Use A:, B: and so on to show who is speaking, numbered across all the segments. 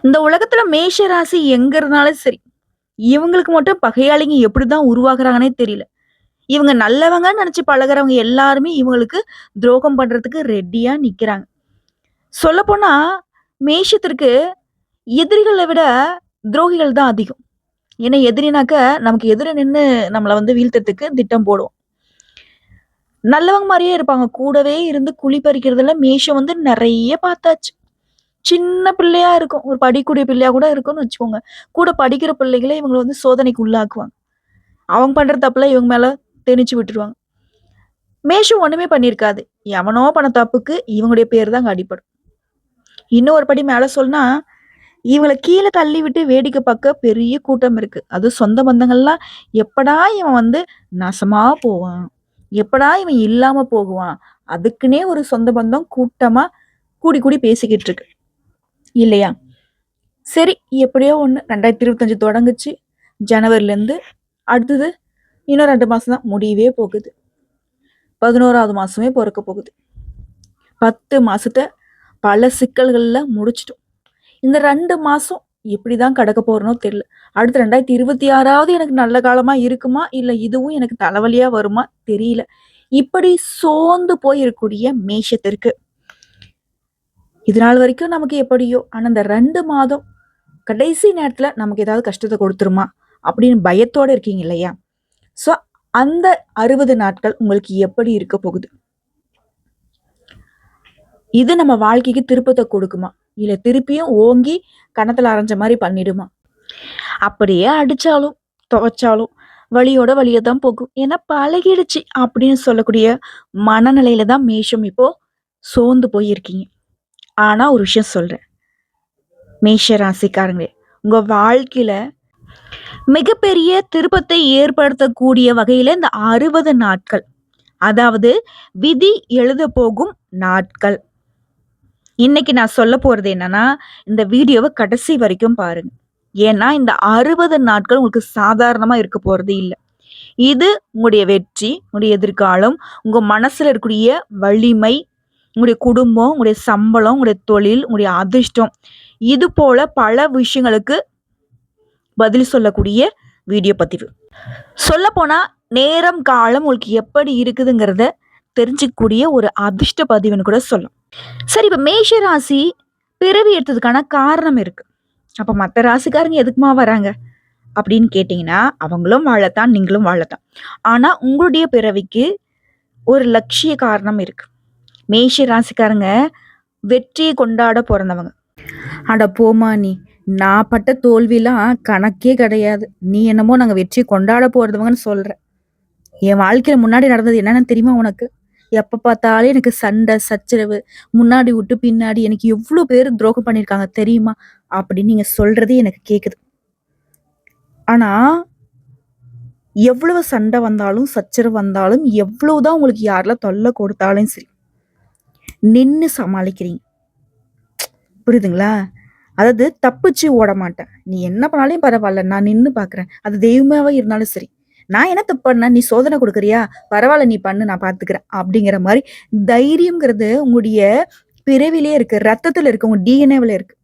A: இந்த உலகத்துல மேஷ ராசி எங்க இருந்தாலும் சரி, இவங்களுக்கு மட்டும் பகையாளிங்க எப்படிதான் உருவாகுறாங்கன்னே தெரியல. இவங்க நல்லவங்கன்னு நெனச்சு பழகுறவங்க எல்லாருமே இவங்களுக்கு துரோகம் பண்றதுக்கு ரெடியா நிக்கிறாங்க. சொல்லப்போனா மேஷத்திற்கு எதிரிகள விட துரோகிகள் தான் அதிகம். ஏன்னா எதிரினாக்க நமக்கு எதிர நின்னு நம்மள வீழ்த்தறதுக்கு திட்டம் போடுவான். நல்லவங்க மாரியே இருப்பாங்க. கூடவே இருந்து குழி பறிக்கிறதுல மேஷம் நெறைய பார்த்தாச்சு. சின்ன பிள்ளையா இருக்கும். ஒரு படிக்கக்கூடிய பிள்ளையா கூட இருக்கும்னு வச்சுக்கோங்க. கூட படிக்கிற பிள்ளைகள இவங்கள சோதனைக்கு உள்ளாக்குவாங்க. அவங்க பண்ற தப்புலாம் இவங்க மேல திணிச்சு விட்டுருவாங்க. மேஷம் ஒண்ணுமே பண்ணியிருக்காது. எவனோ பண்ண தப்புக்கு இவங்களுடைய பேர் தான் அங்க அடிபடும். இன்னும் ஒரு படி மேல சொன்னா, இவங்கள கீழ தள்ளி விட்டு வேடிக்கை பார்க்க பெரிய கூட்டம் இருக்கு. அதுவும் சொந்த பந்தங்கள்லாம் எப்படா இவன் நாசமா போவான்? எப்படா இவன் இல்லாம போகுவான்? அதுக்குன்னே ஒரு சொந்த பந்தம் கூட்டமா கூடி கூடி பேசிக்கிட்டு இருக்கு. இல்லையா? சரி, எப்படியோ ஒண்ணு 2025 தொடங்குச்சு. ஜனவரிலேருந்து அடுத்தது இன்னும் 2 மாசம் தான் முடியவே போகுது. 11வது மாசமே பொறக்க போகுது. 10 மாசத்த பல சிக்கல்கள்ல முடிச்சுட்டோம். இந்த 2 மாசம் எப்படிதான் கடக்க போறனோ தெரியல. அடுத்து 2026வது எனக்கு நல்ல காலமா இருக்குமா? இல்ல இதுவும் எனக்கு தலைவலியா வருமா? தெரியல. இப்படி சோர்ந்து போய் இருக்கக்கூடிய மேஷத்திற்கு இது நாள் வரைக்கும் நமக்கு எப்படியோ, ஆனா இந்த 2 மாதம் கடைசி நேரத்துல நமக்கு ஏதாவது கஷ்டத்த கொடுத்துருமா? அப்படின்னு பயத்தோட இருக்கீங்க இல்லையா? ஸோ அந்த 60 நாட்கள் உங்களுக்கு எப்படி இருக்க போகுது? இது நம்ம வாழ்க்கைக்கு திருப்பத்த கொடுக்குமா? இல்ல திருப்பியும் ஓங்கி கன்னத்துல அரைஞ்ச மாரி பண்ணிடுமா? அப்படியே அடிச்சாலும், துவைச்சாலும் வலியோட வலிய தான் போகும். ஏன்னா பழகிடுச்சு அப்படின்னு சொல்லக்கூடிய மனநிலையில தான் மேஷம் இப்போ சோர்ந்து போயிருக்கீங்க. ஆனா ஒரு விஷயம் சொல்றேன். மேஷ ராசிக்காரங்களே, உங்க வாழ்க்கையில மிகப்பெரிய திருப்பத்தை ஏற்படுத்தக்கூடிய வகையில இந்த 60 நாட்கள், அதாவது விதி எழுதப் போகும் நாட்கள். இன்னைக்கு நான் சொல்லப் போறது என்னன்னா, இந்த வீடியோவ கடைசி வரைக்கும் பாருங்க. ஏன்னா இந்த 60 நாட்கள் உங்களுக்கு சாதாரணமா இருக்க போறது இல்ல. இது உங்களுடைய வெற்றி, உங்களுடைய எதிர்காலம், உங்க மனசுல இருக்கக்கூடிய வலிமை, உங்களுடைய குடும்பம், உங்களுடைய சம்பளம், உங்களுடைய தொழில், உங்களுடைய அதிர்ஷ்டம், இது போல பல விஷயங்களுக்கு பதில் சொல்லக்கூடிய வீடியோ பதிவு. சொல்லப்போனா நேரம், காலம் உங்களுக்கு எப்படி இருக்குதுங்கிறத தெரிஞ்சுக்கக்கூடிய ஒரு அதிர்ஷ்ட பதிவுன்னு கூட சொல்லலாம். சரி, இப்ப மேஷ ராசி பிறவி எடுத்ததுக்கான காரணம் இருக்கு. அப்ப மத்த ராசிக்காரங்க எதுக்குமா வராங்க? அப்படின்னு கேட்டீங்கன்னா, அவங்களும் வாழத்தான், நீங்களும் வாழத்தான். ஆனா உங்களுடைய பிறவிக்கு ஒரு லட்சிய காரணம் இருக்கு. மேஷ ராசிக்காரங்க வெற்றியை கொண்டாட பொறந்தவங்க. அட போம்மா நீ! நான் பட்ட தோல்விலாம் கணக்கே கிடையாது. நீ என்னமோ நாங்க வெற்றிய கொண்டாட போறதவங்கன்னு சொல்ற. என் வாழ்க்கையில முன்னாடி நடந்தது என்னன்னு தெரியுமா உனக்கு? எப்ப பார்த்தாலும் எனக்கு சண்டை, சச்சரவு, முன்னாடி விட்டு பின்னாடி எனக்கு எவ்ளோ பேரு துரோகம் பண்ணியிருக்காங்க தெரியுமா? அப்படின்னு நீங்க சொல்றது எனக்கு கேக்குது. ஆனா, எவ்வளவு சண்டை வந்தாலும், சச்சரவு வந்தாலும், எவ்வளவுதான் உங்களுக்கு யாரெல்லாம் தொல்லை கொடுத்தாலும் சரி, நின்னு சமாளிக்கிறீங்க. புரியுதுங்களா? அதாவது தப்பிச்சு ஓட மாட்டேன். நீ என்ன பண்ணாலும் பரவால்ல. நான் நின்னு பார்க்குறேன். அது தெய்வமாவே இருந்தாலும் சரி. நான் என்ன தப்பு பண்ணேன்? நீ சோதனை குடுக்குறியா? பரவால்ல நீ பண்ணு நான் பார்த்துக்கிறேன். அப்படிங்கிற மாரி தைரியம்ங்கிறது உங்களுடைய பிறவிலேயே இருக்கு. ரத்தத்துல இருக்கு. உங்க டிஎன்ஏவுல இருக்கு.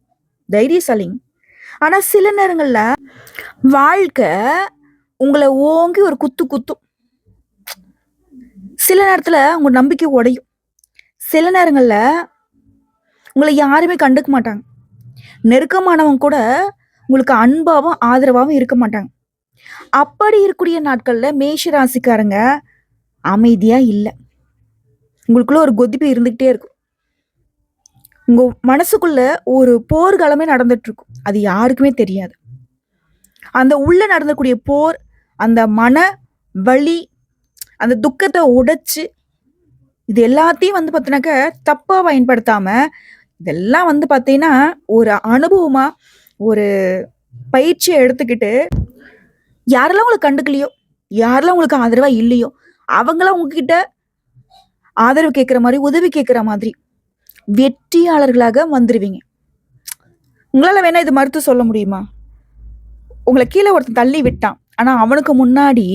A: தைரியசாலிங்க. ஆனா சில நேரங்கள்ல வாழ்க்கை உங்கள ஓங்கி ஒரு குத்து குத்தும். சில நேரத்துல உங்க நம்பிக்கை உடையும். சில நேரங்கள்ல உங்கள யாருமே கண்டுக்க மாட்டாங்க. நெருக்கமானவங்க கூட உங்களுக்கு அன்பாவும், ஆதரவாவும் இருக்க மாட்டாங்க. அப்படி இருக்கக்கூடிய நாட்கள்ல மேஷ ராசிக்காரங்க அமைதியா இல்ல. உங்களுக்குள்ள ஒரு கொதிப்பு இருந்துகிட்டே இருக்கும். உங்க மனசுக்குள்ள ஒரு போர்க்களமே நடந்துட்டு இருக்கும். அது யாருக்குமே தெரியாது. அந்த உள்ள நடந்தக்கூடிய போர், அந்த மன வலி, அந்த துக்கத்த உடைச்சு, இது எல்லாத்தையும் பார்த்தீங்கன்னாக்க தப்பா பயன்படுத்தாம, இதெல்லாம் பார்த்தீங்கன்னா, ஒரு அனுபவமா, ஒரு பயிற்சிய எடுத்துக்கிட்டு, யாரெல்லாம் உங்கள கண்டுக்கலையோ, யாரெல்லாம் உங்களுக்கு ஆதரவா இல்லையோ, அவங்கலாம் உங்ககிட்ட ஆதரவு கேட்கிற மாரி, உதவி கேட்கிற மாதிரி, வெற்றியாளர்களாக வந்துருவீங்க. உங்களால வேணா இது மறுத்து சொல்ல முடியுமா? உங்கள கீழ ஒருத்தன் தள்ளி விட்டான். ஆனா அவனுக்கு முன்னாடி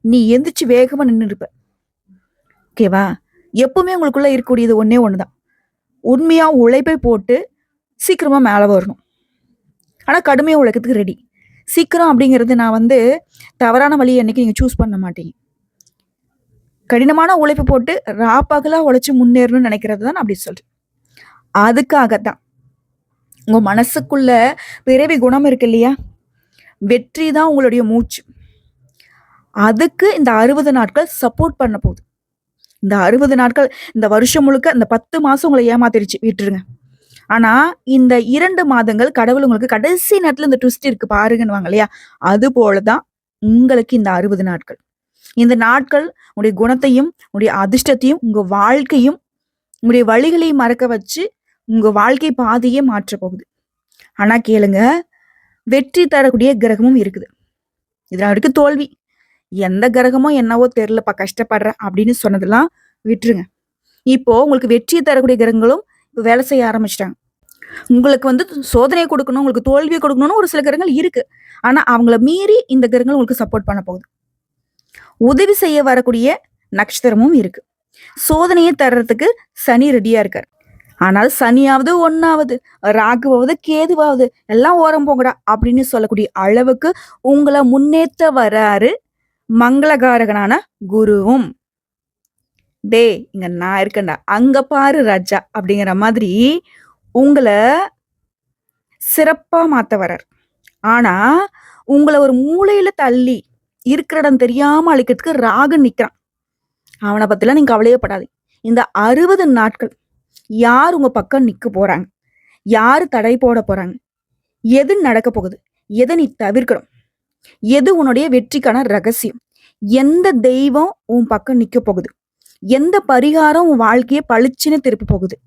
A: நீ எந்திரிச்சு வேகமா நின்னுருப்ப. ஓகேவா? எப்பவுமே உங்களுக்குள்ள இருக்கக்கூடியது ஒண்ணே ஒண்ணுதான். உண்மையா உழைப்பை போட்டு சீக்கிரமா மேல வரணும். ஆனா கடுமையா உழைக்கிறதுக்கு ரெடி. சீக்கிரம் அப்படிங்கிறது நான் வந்து தவறான வழிய என்னைக்கும் நீங்க சூஸ் பண்ண மாட்டீங்க. கடினமான உழைப்பு போட்டு ராப்பகலா உழைச்சு முன்னேறணும்னு நினைக்கிறது தான் நான் அப்படி சொல்றேன். அதுக்காக தான் உங்க மனசுக்குள்ள பிறவி குணம் இருக்கு இல்லையா? வெற்றி தான் உங்களுடைய மூச்சு. அதுக்கு இந்த 60 நாட்கள் சப்போர்ட் பண்ண போகுது. இந்த 60 நாட்கள், இந்த வருஷம் முழுக்க இந்த 10 மாசம் உங்கள ஏமாத்திருச்சு விட்டுருங்க. ஆனா இந்த 2 மாதங்கள் கடவுள் உங்களுக்கு கடைசி நேரத்துல இந்த ட்விஸ்ட் இருக்கு பாருங்கன்னுவாங்க இல்லையா? அது போல தான் உங்களுக்கு இந்த 60 நாட்கள். இந்த நாட்கள் உங்களுடைய குணத்தையும், உங்களுடைய அதிர்ஷ்டத்தையும், உங்க வாழ்க்கையும், உங்களுடைய வழிகளையும் மறக்க வச்சு உங்க வாழ்க்கை பாதையே மாற்றப் போகுது. ஆனா கேளுங்க, வெற்றி தரக்கூடிய கிரகமும் இருக்குது. இதுல இருக்கு தோல்வி. எந்த கிரகமோ என்னவோ தெரியலப்பா கஷ்டப்படுறேன் அப்படின்னு சொன்னதெல்லாம் விட்டுருங்க. இப்போ உங்களுக்கு வெற்றி தரக்கூடிய கிரகங்களும் இப்போ வேலை செய்ய ஆரம்பிச்சிட்டாங்க. உங்களுக்கு வந்து சோதனையை கொடுக்கணும், உங்களுக்கு தோல்வியை கொடுக்கணும்னு ஒரு சில கிரகங்கள் இருக்கு. ஆனா அவங்கள மீறி இந்த கிரகங்கள் உங்களுக்கு சப்போர்ட் பண்ண போகுது. உதவி செய்ய வரக்கூடிய நட்சத்திரமும் இருக்கு. சோதனையை தர்றதுக்கு சனி ரெடியா இருக்காரு. ஆனால் சனியாவது ஒன்னாவது, ராகுவாவது கேதுவாவது எல்லாம் ஓரம் போங்கடா அப்படின்னு சொல்லக்கூடிய அளவுக்கு உங்களை முன்னேற்ற வராரு மங்களகாரகனான குருவும். டே இங்க நான் இருக்கேன்டா, அங்க பாரு ராஜா அப்படிங்கிற மாதிரி உங்களை சிறப்பா மாத்த வர்றார். ஆனா உங்களை ஒரு மூலையில தள்ளி இருக்கிற இடம் தெரியாம அழிக்கிறதுக்கு ராகு நிக்கிறான். அவனை பத்திலாம் நீங்க கவலையே படாதீங்க. இந்த 60 நாட்கள் யார் உங்க பக்கம் நிக்க போறாங்க, யாரு தடை போட போறாங்க, எது நடக்க போகுது, எதை நீ தவிர்க்கணும், எது உன்னுடைய வெற்றிக்கான ரகசியம், எந்த தெய்வம் உன் பக்கம் நிக்க போகுது, எந்த பரிகாரம் உன் வாழ்க்கையை பளிச்சுன்னு திருப்பி போகுது,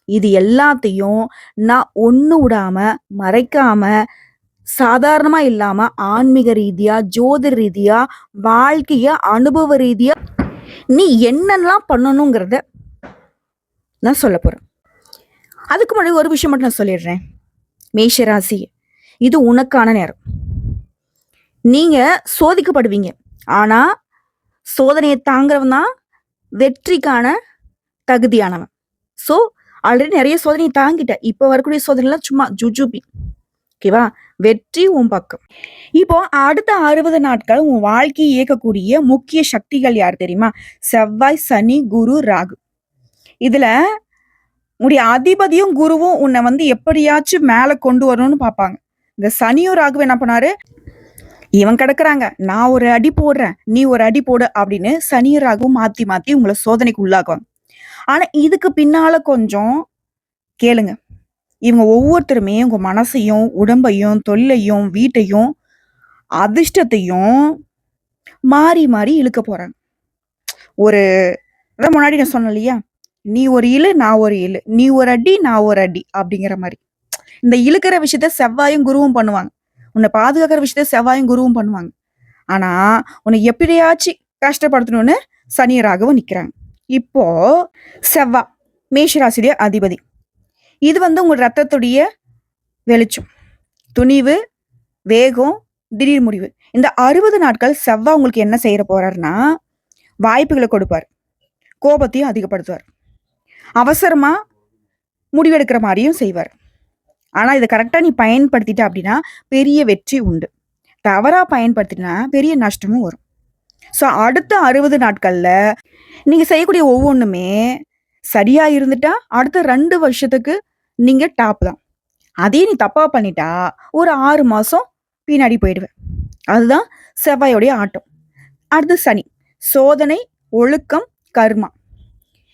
A: இது எல்லாத்தையும் நான் ஒண்ணு விடாம மறைக்காம சாதாரணமா இல்லாம ஆன்மீக ரீதியா, ஜோதிட ரீதியா, வாழ்க்கைய அனுபவ ரீதியா நீ என்னெல்லாம் பண்ணணுங்கிறத நான் சொல்ல போறேன். அதுக்கு முன்னாடி ஒரு விஷயம் மட்டும் நான் சொல்லிடுறேன். மேஷராசி, இது உனக்கான நேரம். நீங்க சோதிக்கப்படுவீங்க. ஆனா சோதனையை தாங்கிறவன் தான் வெற்றிக்கான தகுதியானவன். ஸோ ஆல்ரெடி நிறைய சோதனையை தாங்கிட்ட. இப்போ வரக்கூடிய சோதனைலாம் சும்மா ஜுஜுபி. ஓகேவா? வெற்றி உன் பக்கம். இப்போ அடுத்த 60 நாட்கள் உன் வாழ்க்கையை இயக்கக்கூடிய முக்கிய சக்திகள் யார் தெரியுமா? செவ்வாய், சனி, குரு, ராகு. இதுல உன்னுடைய அதிபதியும் குருவும் உன்னை வந்து எப்படியாச்சும் மேல கொண்டு வரணும்னு பார்ப்பாங்க. இந்த சனியும் ராகு என்ன பண்ணாரு, இவன் கிடக்குறாங்க, நான் ஒரு அடி போடுறேன், நீ ஒரு அடி போடு அப்படின்னு சனியும் ராகுவும் மாத்தி மாத்தி உங்களை சோதனைக்கு உள்ளாக்குவாங்க. ஆனா இதுக்கு பின்னால கொஞ்சம் கேளுங்க. இவங்க ஒவ்வொருத்தருமே உங்க மனசையும், உடம்பையும், தொழிலையும், வீட்டையும், அதிர்ஷ்டத்தையும் மாறி மாறி இழுக்க போறாங்க. ஒரு முன்னாடி நான் சொன்னேன் இல்லையா, நீ ஒரு இழு நான் ஒரு இழு, நீ ஒரு அடி நான் ஒரு அடி அப்படிங்கிற மாதிரி. இந்த இழுக்கிற விஷயத்த செவ்வாயும் குருவும் பண்ணுவாங்க. உன்னை பாதுகாக்கிற விஷயத்த செவ்வாயும் குருவும் பண்ணுவாங்க. ஆனா உன்னை எப்படியாச்சும் கஷ்டப்படுத்தணும்னு சனி ராகவும் நிக்கிறாங்க. இப்போ செவ்வா மேஷராசியுடைய அதிபதி. இது வந்து உங்க ரத்தத்துடைய வெளிச்சம், துணிவு, வேகம், திடீர் முடிவு. இந்த 60 நாட்கள் செவ்வா உங்களுக்கு என்ன செய்யற போறாருன்னா, வாய்ப்புகளை கொடுப்பார், கோபத்தையும் அதிகப்படுத்துவார், அவசரமா முடிவெடுக்கிற மாதிரியும் செய்வார். ஆனா இதை கரெக்டா நீ பயன்படுத்திட்ட அப்படின்னா பெரிய வெற்றி உண்டு. தவறா பயன்படுத்தினா பெரிய நஷ்டமும் வரும். ஸோ அடுத்த 60 நாட்கள்ல நீங்க செய்யக்கூடிய ஒவ்வொன்றுமே சரியா இருந்துட்டா அடுத்த 2 வருஷத்துக்கு நீங்க டாப் தான். அதே நீ தப்பா பண்ணிட்டா ஒரு 6 மாசம் பின்னாடி போயிடுவேன். அதுதான் செவ்வாயோடைய ஆட்டம். அடுத்து சனி, சோதனை, ஒழுக்கம், கர்மா.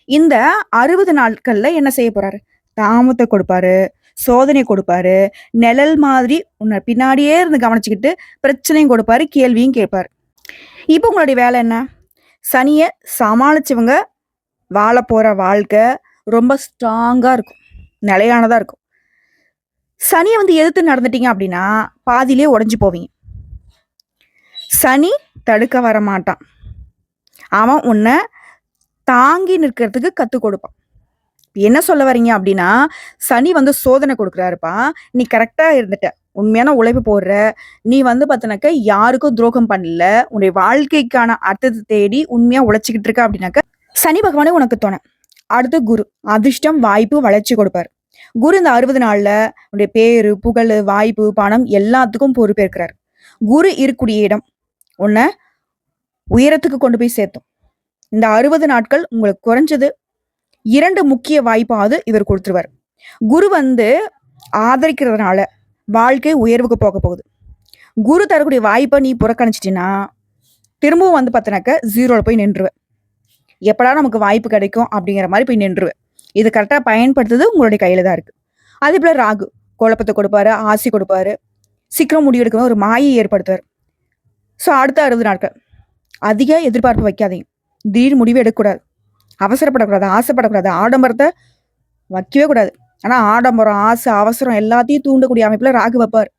A: இந்த 60 நாட்கள்ல என்ன செய்ய போறாரு? தாமத்தை கொடுப்பாரு, சோதனை கொடுப்பாரு, நிழல் மாதிரி உன்னை பின்னாடியே இருந்து கவனிச்சுக்கிட்டு பிரச்சனையும் கொடுப்பாரு, கேள்வியும் கேட்பாரு. இப்போ உங்களுடைய வேலை என்ன? சனியை சமாளிச்சவங்க வாழ போற வாழ்க்கை ரொம்ப ஸ்ட்ராங்கா இருக்கும், நிலையானதா இருக்கும். சனியை வந்து எதிர்த்து நடந்துட்டீங்க அப்படின்னா பாதியிலே உடஞ்சு போவீங்க. சனி தடுக்க வர மாட்டான். அவன் உன்னை தாங்கி நிற்கிறதுக்கு கற்றுக் கொடுப்பான். என்ன சொல்ல வரீங்க அப்படின்னா, சனி வந்து சோதனை கொடுக்குறாருப்பா, நீ கரெக்டா இருந்துட்ட, உண்மையான உழைப்பு போடுற, நீ வந்து பார்த்தனாக்க யாருக்கும் துரோகம் பண்ணல, உன்னுடைய வாழ்க்கைக்கான அர்த்தத்தை தேடி உண்மையா உழைச்சிக்கிட்டு இருக்க அப்படின்னாக்க சனி பகவானே உனக்கு துணை. அடுத்து குரு, அதிர்ஷ்டம், வாய்ப்பு, வளர்ச்சி கொடுப்பாரு. குரு இந்த 60 நாள்ல உன்னுடைய பேரு, புகழ், வாய்ப்பு, பணம் எல்லாத்துக்கும் பொறுப்பேற்கிறார். குரு இருக்கக்கூடிய இடம் உன்னை உயரத்துக்கு கொண்டு போய் சேர்த்தும். இந்த 60 நாட்கள் உங்களுக்கு குறைஞ்சது 2 முக்கிய வாய்ப்பாவது இவர் கொடுத்துருவார். குரு வந்து ஆதரிக்கிறதுனால வாழ்க்கை உயர்வுக்கு போக போகுது. குரு தரக்கூடிய வாய்ப்பை நீ புறக்கணிச்சிட்டினா திரும்பவும் வந்து பார்த்தனாக்க 0ல போய் நின்றுவேன். எப்படா நமக்கு வாய்ப்பு கிடைக்கும் அப்படிங்கிற மாதிரி போய் நின்றுவேன். இது கரெக்டாக பயன்படுத்துறது உங்களுடைய கையில தான் இருக்கு. அதே போல ராகு குழப்பத்தை கொடுப்பாரு, ஆசை கொடுப்பாரு, சீக்கிரம் முடிவெடுக்கணும், ஒரு மாயை ஏற்படுத்துவார். ஸோ அடுத்த 60 நாட்கள் அதிக எதிர்பார்ப்பு வைக்காதீங்க. திடீர் முடிவு எடுக்கக்கூடாது, அவசரப்படக்கூடாது, ஆசைப்படக்கூடாது, ஆடம்பரத்தை வைக்கவே கூடாது. ஆனால் ஆடம்பரம், ஆசை, அவசரம் எல்லாத்தையும் தூண்டக்கூடிய அமைப்பில் ராகு வைப்பார்.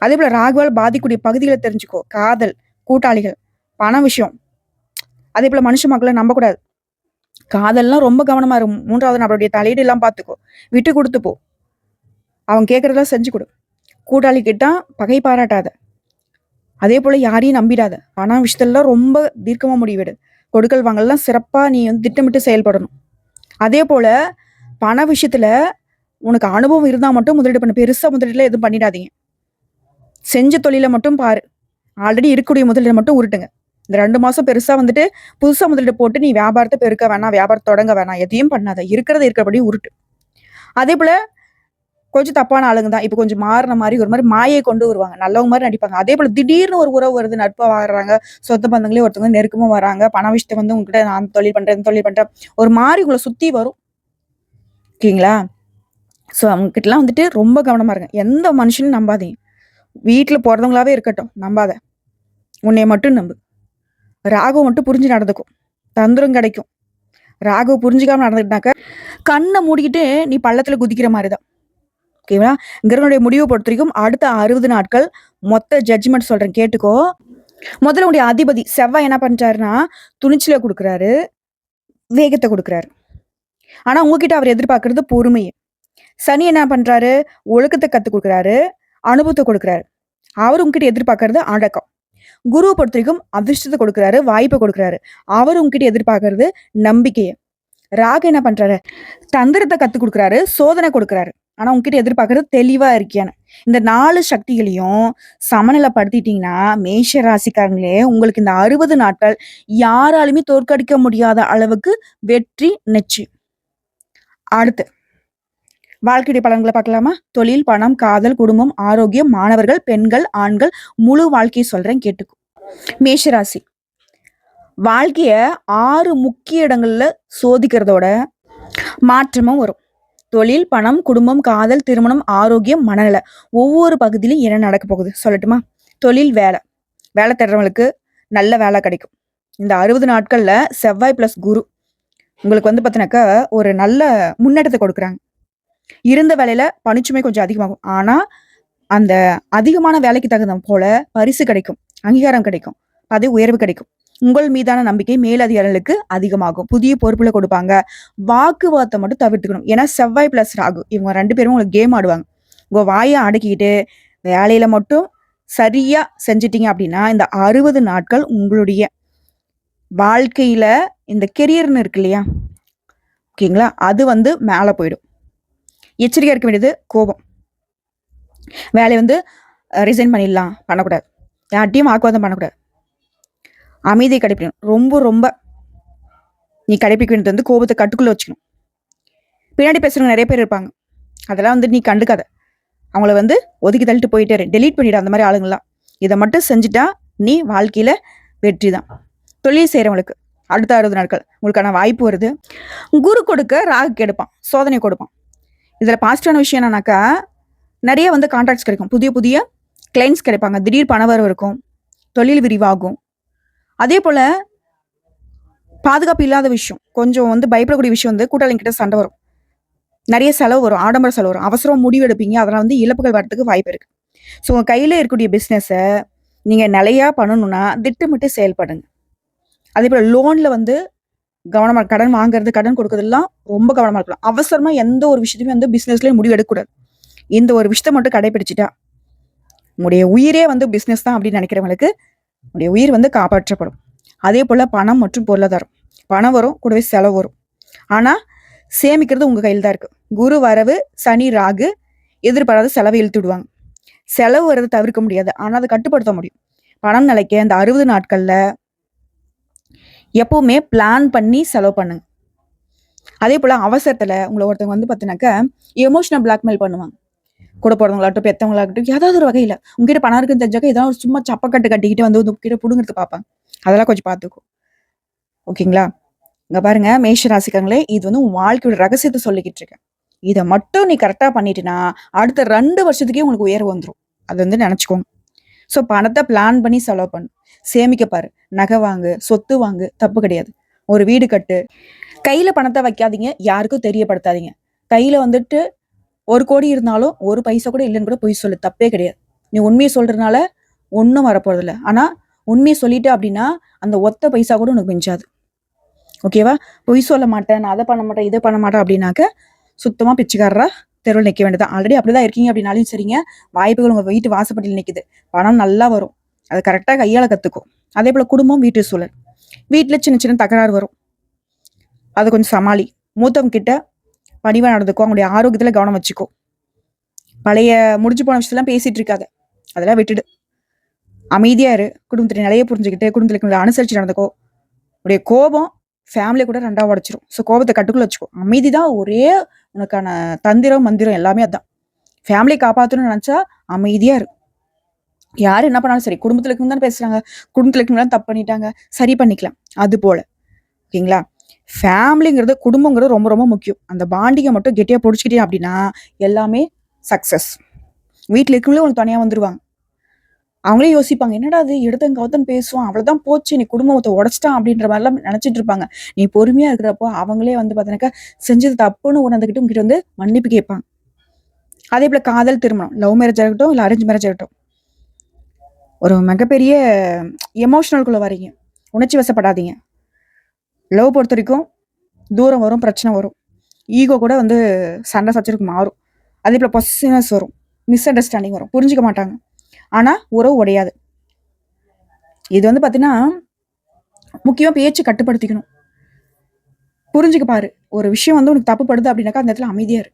A: அதே போல ராகுவால் பாதிக்கக்கூடிய பகுதிகளை தெரிஞ்சுக்கோ. காதல், கூட்டாளிகள், பண விஷயம், அதே போல மனுஷ மக்களை நம்பக்கூடாது. காதல்லாம் ரொம்ப கவனமா இருக்கும். 3வது நபருடைய தலையீடு எல்லாம் பார்த்துக்கோ. விட்டு கொடுத்து போ. அவன் கேட்கறதெல்லாம் செஞ்சு கொடு. கூட்டாளி கிட்ட பகை பாராட்டாத. அதே போல யாரையும் நம்பிடாத. பண விஷயத்தெல்லாம் ரொம்ப தீர்க்கமா முடிவெடு. கொடுக்கல் வாங்கலாம் சிறப்பா நீ வந்து திட்டமிட்டு செயல்படணும். அதே போல பண விஷயத்துல உனக்கு அனுபவம் இருந்தா மட்டும் முதலீடு பண்ணு. பெருசா முதலீடுல எதுவும் பண்ணிடாதீங்க. செஞ்ச தொழிலை மட்டும் பாரு. ஆல்ரெடி இருக்கக்கூடிய முதலீடு மட்டும் உருட்டுங்க. இந்த 2 மாசம் பெருசா வந்துட்டு புதுசா முதலீடு போட்டு நீ வியாபாரத்தை பெருக்க வேணாம், வியாபாரம் தொடங்க வேணாம், எதையும் பண்ணாத. இருக்கிறத இருக்கிறபடி உருட்டு. அதே போல கொஞ்சம் தப்பான ஆளுங்க தான் இப்போ கொஞ்சம் மாறின மாதிரி ஒரு மாதிரி மாயை கொண்டு வருவாங்க, நல்லவங்க மாதிரி நடிப்பாங்க. அதே போல திடீர்னு ஒரு உறவு வருது, நட்பா வர்றாங்க, சொந்த பந்தங்களே ஒருத்தவங்க நெருக்கமா வராங்க, பண விஷயத்தை வந்து உங்ககிட்ட நான் தொழில் பண்றேன் தொழில் பண்றேன் ஒரு மாதிரி உங்களை சுத்தி வரும். ஓகேங்களா? ஸோ அவங்ககிட்டலாம் வந்துட்டு ரொம்ப கவனமா இருங்க. எந்த மனுஷனும் நம்பாதீங்க. வீட்டில் பிறந்தவங்களாவே இருக்கட்டும், நம்பாத. உன்னைய மட்டும் நம்பு. ராகு மட்டும் புரிஞ்சு நடந்துக்கும், தந்திரம் கிடைக்கும். ராகு புரிஞ்சுக்காம நடந்துக்கிட்டாக்க கண்ணை மூடிக்கிட்டு நீ பள்ளத்துல குதிக்கிற மாதிரி தான். ஓகேவா? கிரகனுடைய முடிவை பொறுத்த வரைக்கும் அடுத்த 60 நாட்கள் மொத்த ஜட்ஜ்மெண்ட் சொல்றேன், கேட்டுக்கோ. முதல்ல உடைய அதிபதி செவ்வாய் என்ன பண்றாருன்னா துணிச்சலை கொடுக்குறாரு, வேகத்தை கொடுக்குறாரு. ஆனா உங்ககிட்ட அவர் எதிர்பார்க்கறது பொறுமையை. சனி என்ன பண்றாரு? ஒழுக்கத்தை கத்துக் கொடுக்குறாரு, அனுபவத்தை கொடுக்குறாரு. அவர் உங்ககிட்ட எதிர்பார்க்கறது அடக்கம். குருவை பொறுத்த வரைக்கும் அதிர்ஷ்டத்தை கொடுக்குறாரு, வாய்ப்பை கொடுக்குறாரு. அவர் உங்ககிட்ட எதிர்பார்க்கறது நம்பிக்கையை. ராகு என்ன பண்றாரு? தந்திரத்தை கத்துக் கொடுக்குறாரு, சோதனை கொடுக்குறாரு. ஆனா உங்ககிட்ட எதிர்பார்க்கறது தெளிவா இருக்கியான்னு. இந்த 4 சக்திகளையும் சமநிலைப்படுத்திட்டீங்கன்னா மேஷ ராசிக்காரங்களே உங்களுக்கு இந்த 60 நாட்கள் யாராலுமே தோற்கடிக்க முடியாத அளவுக்கு வெற்றி நிச்சயம். அடுத்து வாழ்க்கையுடைய பலன்களை பார்க்கலாமா? தொழில், பணம், காதல், குடும்பம், ஆரோக்கியம், மாணவர்கள், பெண்கள், ஆண்கள், முழு வாழ்க்கையை சொல்றேன், கேட்டுக்கும். மேஷராசி வாழ்க்கைய 6 முக்கிய இடங்கள்ல சோதிக்கிறதோட மாற்றமும் வரும். தொழில், பணம், குடும்பம், காதல், திருமணம், ஆரோக்கியம், மனநல ஒவ்வொரு பகுதியிலும் என்ன நடக்க போகுது சொல்லட்டுமா? தொழில், வேலை. வேலை தேடுறவங்களுக்கு நல்ல வேலை கிடைக்கும். இந்த 60 நாட்கள்ல செவ்வாய் பிளஸ் குரு உங்களுக்கு வந்து பார்த்தீங்கன்னாக்கா ஒரு நல்ல முன்னேற்றத்தை கொடுக்குறாங்க. இருந்த வேலையில பணிச்சுமை கொஞ்சம் அதிகமாகும். ஆனா அந்த அதிகமான வேலைக்கு தகுந்த போல பரிசு கிடைக்கும், அங்கீகாரம் கிடைக்கும், பதவி உயர்வு கிடைக்கும். உங்கள் மீதான நம்பிக்கை மேலதிகாரிகளுக்கு அதிகமாகும். புதிய பொறுப்புல கொடுப்பாங்க. வாக்குவாதத்தை மட்டும் தவிர்த்துக்கணும். ஏன்னா செவ்வாய் பிளஸ் ராகு இவங்க 2 பேரும் உங்களுக்கு கேம் ஆடுவாங்க. உங்க வாயை அடக்கிக்கிட்டு வேலையில மட்டும் சரியா செஞ்சிட்டீங்க அப்படின்னா இந்த 60 நாட்கள் உங்களுடைய வாழ்க்கையில இந்த கெரியர்னு இருக்கு இல்லையா, ஓகேங்களா, அது வந்து மேல போயிடும். எச்சரிக்கையா இருக்க வேண்டியது கோபம். வேலையை வந்து ரிசைன் பண்ணிடலாம், பண்ணக்கூடாது. யார்ட்டையும் வாக்குவாதம் பண்ணக்கூடாது. அமைதியை கடைப்பிடிக்கணும். ரொம்ப ரொம்ப நீ கடைப்பிடிக்க வேண்டியது வந்து கோபத்தை கட்டுக்குள்ள வச்சுக்கணும். பின்னாடி பேசுறவங்க நிறைய பேர் இருப்பாங்க, அதெல்லாம் வந்து நீ கண்டுக்காத. அவங்கள வந்து ஒதுக்கி தள்ளிட்டு போயிட்டே டெலீட் பண்ணிடு அந்த மாதிரி ஆளுங்களாம். இதை மட்டும் செஞ்சுட்டா நீ வாழ்க்கையில வெற்றி தான். தொழில் செய்யறவங்களுக்கு அடுத்த 60 நாட்கள் உங்களுக்கான வாய்ப்பு வருது. குரு கொடுக்க ராகு கெடுப்பான், சோதனை கொடுப்பான். இதுல பாசிட்டிவான விஷயம் என்னன்னாக்கா நிறைய வந்து கான்ட்ராக்ட்ஸ் கிடைக்கும், புதிய புதிய கிளைண்ட்ஸ் கிடைப்பாங்க, திடீர் பணவரவு இருக்கும், தொழில் விரிவாகும். அதே போல பாதுகாப்பு இல்லாத விஷயம், கொஞ்சம் வந்து பயப்படக்கூடிய விஷயம் வந்து கூட்டாளிங்கிட்ட சண்டை வரும், நிறைய செலவு வரும், ஆடம்பர செலவு வரும், அவசரம் முடிவு எடுப்பீங்க, அதெல்லாம் வந்து இழப்புகள் வரதுக்கு வாய்ப்பு இருக்கு. ஸோ உங்க கையில இருக்கக்கூடிய பிஸ்னஸை நீங்க நிலையா பண்ணணும்னா திட்டமிட்டு செயல்படுங்க. அதே போல லோன்ல வந்து கவனமா, கடன் வாங்குறது கடன் கொடுக்கறதெல்லாம் ரொம்ப கவனமா இருக்கலாம். அவசரமா எந்த ஒரு விஷயத்தையுமே வந்து பிசினஸ்லயே முடிவு எடுக்கக்கூடாது. இந்த ஒரு விஷயத்த மட்டும் கடைபிடிச்சிட்டா உங்களுடைய உயிரே வந்து பிசினஸ் தான் அப்படின்னு நினைக்கிறவங்களுக்கு உங்களுடைய உயிர் வந்து காப்பாற்றப்படும். அதே போல பணம் மற்றும் பொருளாதாரம், பணம் வரும், கூடவே செலவு வரும். ஆனா
B: சேமிக்கிறது உங்க கையில் தான் இருக்கு. குரு வரவு, சனி ராகு எதிர்பாராத செலவை இழுத்து விடுவாங்க. செலவு வரது தவிர்க்க முடியாது. ஆனா அதை கட்டுப்படுத்த முடியும். பணம் நிலைக்க இந்த 60 நாட்கள்ல எப்பவுமே பிளான் பண்ணி செலவு பண்ணுங்க. அதே போல அவசரத்துல உங்களை ஒருத்தவங்க வந்து பார்த்தீங்கன்னாக்கா எமோஷனல் பிளாக்மெயில் பண்ணுவாங்க. கூட போறவங்களாகட்டும், பெத்தவங்களாகட்டும், ஏதாவது ஒரு வகையில உங்ககிட்ட பணம் இருக்குன்னு தெரிஞ்சாக்க ஏதாவது ஒரு சும்மா சப்பக்கட்டு கட்டிக்கிட்டு வந்து உங்ககிட்ட புடுங்கிறதுக்கு பார்ப்பாங்க. அதெல்லாம் கொஞ்சம் பார்த்துக்கோ. ஓகேங்களா? இங்க பாருங்க மேஷ ராசிக்காரங்களே, இது வந்து உன் வாழ்க்கையோட ரகசியத்தை சொல்லிக்கிட்டு இருக்கேன். இதை மட்டும் நீ கரெக்டா பண்ணிட்டீன்னா அடுத்த 2 வருஷத்துக்கே உங்களுக்கு உயர்வு வந்துடும். அது வந்து நினைச்சுக்கோங்க. ஸோ பணத்தை பிளான் பண்ணி செலவு பண்ணு. சேமிக்க பாரு. நகை வாங்கு, சொத்து வாங்கு, தப்பு கிடையாது. ஒரு வீடு கட்டு. கையில பணத்தை வைக்காதீங்க, யாருக்கும் தெரியப்படுத்தாதீங்க. கையில வந்துட்டு 1 கோடி இருந்தாலும் 1 பைசா கூட இல்லைன்னு கூட பொய் சொல்லு, தப்பே கிடையாது. நீ உண்மையை சொல்றதுனால ஒன்றும் வரப்போறது இல்லை. ஆனா உண்மையை சொல்லிட்டு அப்படின்னா அந்த ஒத்த பைசா கூட உனக்கு மிஞ்சாது. ஓகேவா? பொய் சொல்ல மாட்டேன், நான் அதை பண்ண மாட்டேன், இதை பண்ண மாட்டேன் அப்படின்னாக்க சுத்தமா பிச்சைக்காரரா தெருவில் நிற்க வேண்டியதான். ஆல்ரெடி அப்படிதான் இருக்கீங்க அப்படின்னாலும் சரிங்க, வாய்ப்புகள் உங்க வீட்டு வாசப்படியில் நிற்குது. பணம் நல்லா வரும். அது கரெக்டாக கையாள கத்துக்கும். அதே போல குடும்பம், வீட்டு சூழல், வீட்டுல சின்ன சின்ன தகராறு வரும். அதை கொஞ்சம் சமாளி. மூத்தவங்க கிட்ட பணிவா நடந்துக்கோ. அவங்களுடைய ஆரோக்கியத்துல கவனம் வச்சுக்கோ. பழைய முடிஞ்சு போன விஷயத்தெல்லாம் பேசிட்டு இருக்காத, அதெல்லாம் விட்டுடு. அமைதியா இரு. குடும்பத்தின் நிலையை புரிஞ்சுக்கிட்டு குடும்பத்துல அனுசரிச்சு நடந்துக்கோ. உடைய கோபம் ஃபேமிலியை கூட 2ஆ உடைச்சிரும். ஸோ கோபத்தை கட்டுக்குள்ள வச்சுக்கோ. அமைதி தான் ஒரே உனக்கான தந்திரம், மந்திரம் எல்லாமே அதான். ஃபேமிலியை காப்பாற்றணும்னு நினைச்சா அமைதியா இரு. யாரு என்ன பண்ணாலும் சரி, குடும்பத்துல இருக்குன்னு தானே பேசுறாங்க, குடும்பத்துல இருக்குன்னு தப்பு பண்ணிட்டாங்க, சரி பண்ணிக்கலாம். அது போல ஓகேங்களா? ஃபேமிலிங்கிறது, குடும்பங்கிறது ரொம்ப ரொம்ப முக்கியம். அந்த பாண்டிங்கை மட்டும் கெட்டியா பிடிச்சிக்கிட்டே அப்படின்னா எல்லாமே சக்சஸ். வீட்டுல இருக்கவங்களே உனக்கு தனியா வந்துருவாங்க. அவங்களே யோசிப்பாங்க, என்னடா அது எடுத்தங்க கவுத்தன் பேசுவான், அவ்வளவுதான் போச்சு, நீ குடும்பத்தை உடைச்சிட்டான் அப்படின்ற மாதிரிலாம் நினைச்சிட்டு இருப்பாங்க. நீ பொறுமையா இருக்கிறப்போ அவங்களே வந்து பார்த்தீங்கன்னாக்கா செஞ்சது தப்புன்னு உணர்ந்துக்கிட்டு உங்ககிட்ட வந்து மன்னிப்பு கேட்பாங்க. அதே போல காதல், திருமணம், லவ் மேரேஜ் ஆகட்டும் இல்லை அரேஞ்ச் மேரேஜ் ஆகட்டும், ஒரு மிகப்பெரிய எமோஷனல்குள்ள வரீங்க. உணர்ச்சி வசப்படாதீங்க. லவ் பொறுத்த வரைக்கும் தூரம் வரும், பிரச்சனை வரும், ஈகோ கூட வந்து சண்டை சச்சரவுக்கு மாறும். அதே போல பொசிஷனஸ் வரும், மிஸ் அண்டர்ஸ்டாண்டிங் வரும், புரிஞ்சுக்க மாட்டாங்க. ஆனா உறவு உடையாது. இது வந்து பாத்தீங்கன்னா முக்கியமா பேச்சு கட்டுப்படுத்திக்கணும். புரிஞ்சுக்க பாரு. ஒரு விஷயம் வந்து உனக்கு தப்பு படுது அப்படின்னாக்கா அந்த இடத்துல அமைதியா இரு.